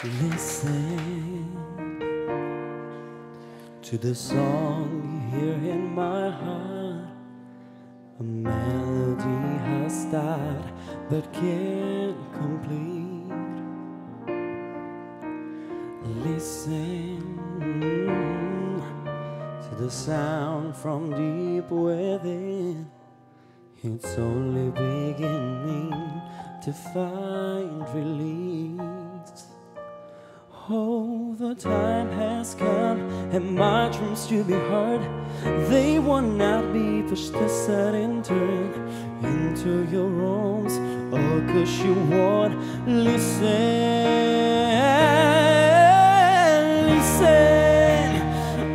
Listen to the song here in my heart. A melody has started but can't complete. Listen to the sound from deep within. It's only beginning to find release. Oh, the time has come and my dreams to be heard. They will not be pushed aside and turned into your arms. Oh, 'cause you won't listen.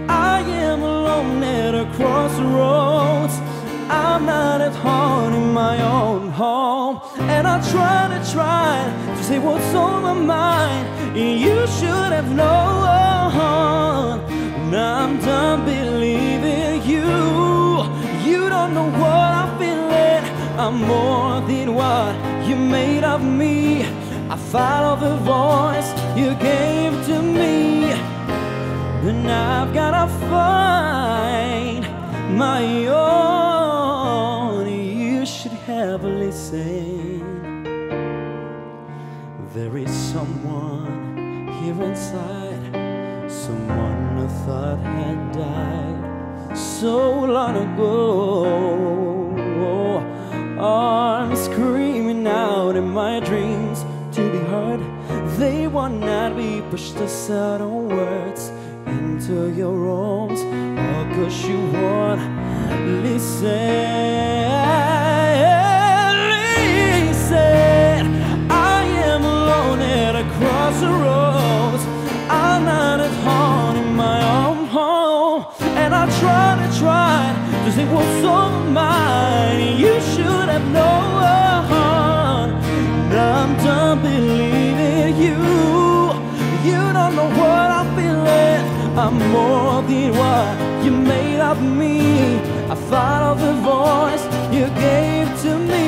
I am alone at a crossroads. I'm not at home in my own home, and I try to say what's on my mind. You should have known. Now I'm done believing you. You don't know what I'm feeling. I'm more than what you made of me. I follow the voice you gave to me, but now I've gotta find my own. You should have listened. There is someone here inside, someone I thought had died so long ago. I'm screaming out in my dreams to be heard. They will not be pushed aside on words into your arms. Oh, 'cause you won't listen. Crossroads, I'm not at home in my own home, and I try to say what's on my mind. You should have known. Now I'm done believing you. You don't know what I'm feeling. I'm more than what you made of me. I follow the voice you gave to me,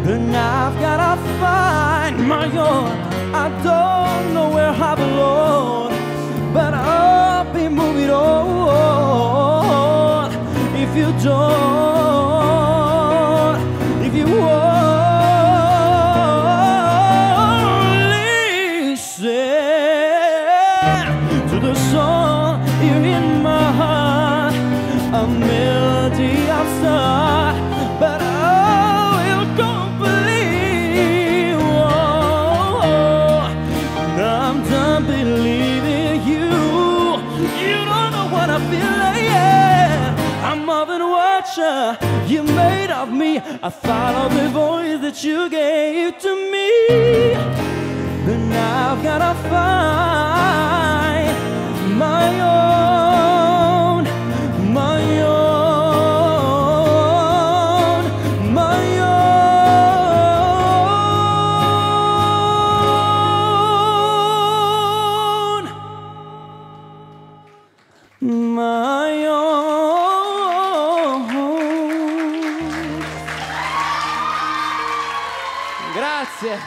but now I've gotta find my own. I don't know where I belong, but I'll be moving on. If you don't, if you won't listen to the song here in my heart, a melody I've started, but I feel like, yeah, I'm more than what you made of me. I follow the voice that you gave to me, but now I've gotta find my own, my own, my own, my own. Grazie.